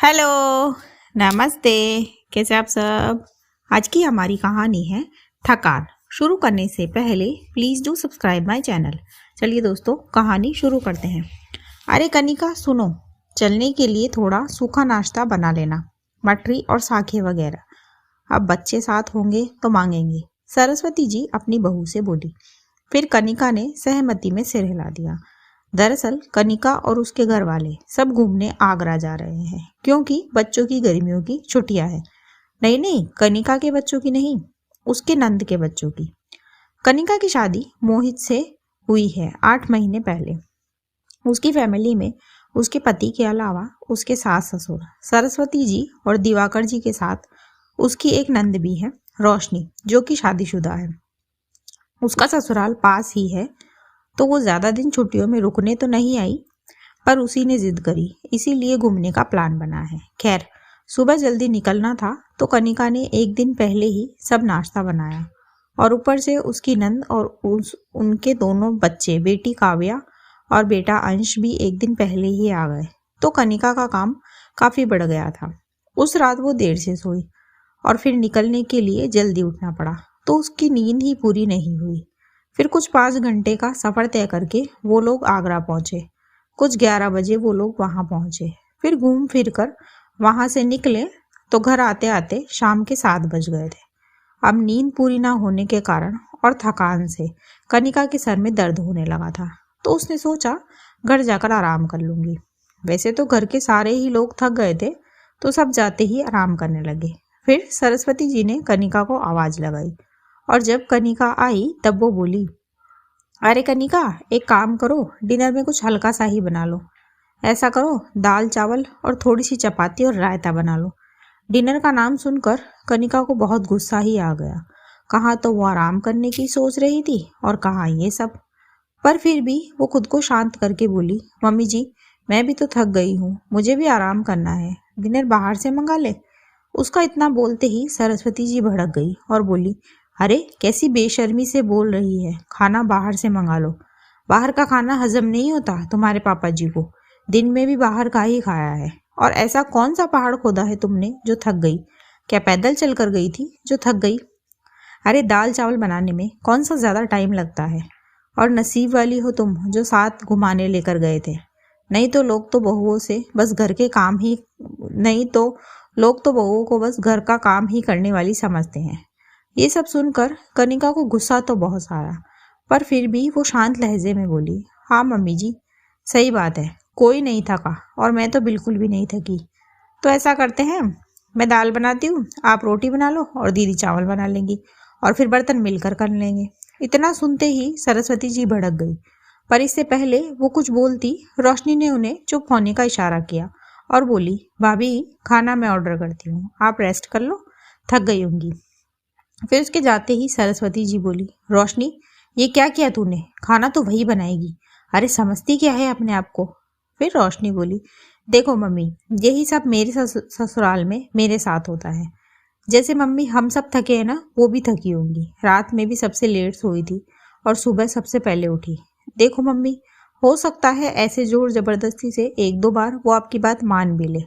Hello, नमस्ते। कैसे आप सब। आज की हमारी कहानी है थकान। शुरू करने से पहले please do subscribe my channel. चलिए दोस्तों, कहानी शुरू करते हैं। अरे कनिका सुनो, चलने के लिए थोड़ा सूखा नाश्ता बना लेना, मटरी और साखे वगैरह। अब बच्चे साथ होंगे तो मांगेंगे, सरस्वती जी अपनी बहू से बोली। फिर कनिका ने सहमति में सिर हिला दिया। दरअसल कनिका और उसके घर वाले सब घूमने आगरा जा रहे हैं, क्योंकि बच्चों की गर्मियों की छुट्टियां हैं। नहीं नहीं, कनिका के बच्चों की नहीं, उसके नंद के बच्चों की। कनिका की शादी मोहित से हुई है 8 महीने पहले। उसकी फैमिली में उसके पति के अलावा उसके सास ससुर, सरस्वती जी और दिवाकर जी के साथ उसकी एक नंद भी है, रोशनी, जो कि शादीशुदा है। उसका ससुराल पास ही है, तो वो ज़्यादा दिन छुट्टियों में रुकने तो नहीं आई, पर उसी ने जिद करी, इसीलिए घूमने का प्लान बना है। खैर, सुबह जल्दी निकलना था तो कनिका ने एक दिन पहले ही सब नाश्ता बनाया, और ऊपर से उसकी नंद और उनके दोनों बच्चे, बेटी काव्या और बेटा अंश भी एक दिन पहले ही आ गए। तो कनिका का काम काफ़ी बढ़ गया था। उस रात वो देर से सोई और फिर निकलने के लिए जल्दी उठना पड़ा, तो उसकी नींद ही पूरी नहीं हुई। फिर कुछ 5 घंटे का सफ़र तय करके वो लोग आगरा पहुँचे। कुछ 11 बजे वो लोग वहाँ पहुँचे। फिर घूम फिर कर वहाँ से निकले तो घर आते आते शाम के 7 बज गए थे। अब नींद पूरी ना होने के कारण और थकान से कनिका के सर में दर्द होने लगा था, तो उसने सोचा घर जाकर आराम कर लूँगी। वैसे तो घर के सारे ही लोग थक गए थे, तो सब जाते ही आराम करने लगे। फिर सरस्वती जी ने कनिका को आवाज़ लगाई, और जब कनिका आई तब वो बोली, अरे कनिका, एक काम करो, डिनर में कुछ हल्का सा ही बना लो। ऐसा करो, दाल चावल और थोड़ी सी चपाती और रायता बना लो। डिनर का नाम सुनकर कनिका को बहुत गुस्सा ही आ गया। कहाँ तो वो आराम करने की सोच रही थी और कहाँ ये सब। पर फिर भी वो खुद को शांत करके बोली, मम्मी जी, मैं भी तो थक गई हूँ, मुझे भी आराम करना है, डिनर बाहर से मंगा ले। उसका इतना बोलते ही सरस्वती जी भड़क गई और बोली, अरे कैसी बेशर्मी से बोल रही है, खाना बाहर से मंगा लो। बाहर का खाना हजम नहीं होता तुम्हारे पापा जी को, दिन में भी बाहर का ही खाया है। और ऐसा कौन सा पहाड़ खोदा है तुमने जो थक गई? क्या पैदल चल कर गई थी जो थक गई? अरे दाल चावल बनाने में कौन सा ज़्यादा टाइम लगता है, और नसीब वाली हो तुम जो साथ घुमाने लेकर गए थे। नहीं तो लोग तो बहुओं से बस घर के काम ही नहीं तो लोग तो बहुओं को बस घर का काम ही करने वाली समझते हैं। ये सब सुनकर कनिका को गुस्सा तो बहुत आया, पर फिर भी वो शांत लहजे में बोली, हाँ मम्मी जी, सही बात है, कोई नहीं थका और मैं तो बिल्कुल भी नहीं थकी। तो ऐसा करते हैं, मैं दाल बनाती हूँ, आप रोटी बना लो और दीदी चावल बना लेंगी, और फिर बर्तन मिलकर कर लेंगे। इतना सुनते ही सरस्वती जी भड़क गई, पर इससे पहले वो कुछ बोलती, रोशनी ने उन्हें चुप होने का इशारा किया और बोली, भाभी खाना मैं ऑर्डर करती हूँ, आप रेस्ट कर लो, थक गई होंगी। फिर उसके जाते ही सरस्वती जी बोली, रोशनी ये क्या किया तूने, खाना तो वही बनाएगी, अरे समझती क्या है अपने आप को। फिर रोशनी बोली, देखो मम्मी, यही सब मेरे ससुराल में मेरे साथ होता है। जैसे मम्मी हम सब थके हैं ना, वो भी थकी होंगी, रात में भी सबसे लेट सोई थी और सुबह सबसे पहले उठी। देखो मम्मी, हो सकता है ऐसे जोर जबरदस्ती से 1-2 बार वो आपकी बात मान भी ले,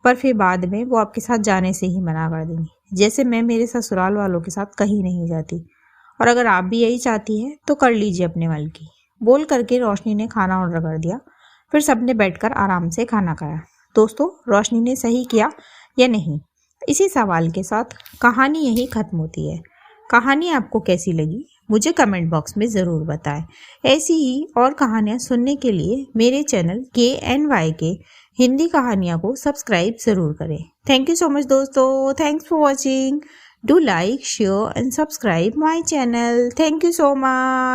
पर फिर बाद में वो आपके साथ जाने से ही मना कर देंगी, जैसे मैं मेरे ससुराल वालों के साथ कहीं नहीं जाती। और अगर आप भी यही चाहती हैं तो कर लीजिए अपने वाल की। बोल करके रोशनी ने खाना ऑर्डर कर दिया। फिर सबने बैठकर आराम से खाना खाया। दोस्तों, रोशनी ने सही किया या नहीं, इसी सवाल के साथ कहानी यही खत्म होती है। कहानी आपको कैसी लगी मुझे कमेंट बॉक्स में ज़रूर बताएं। ऐसी ही और कहानियाँ सुनने के लिए मेरे चैनल KNY हिंदी कहानियाँ को सब्सक्राइब ज़रूर करें। थैंक यू सो मच दोस्तों, thanks for watching. Do like, share and subscribe my channel. Thank you so much.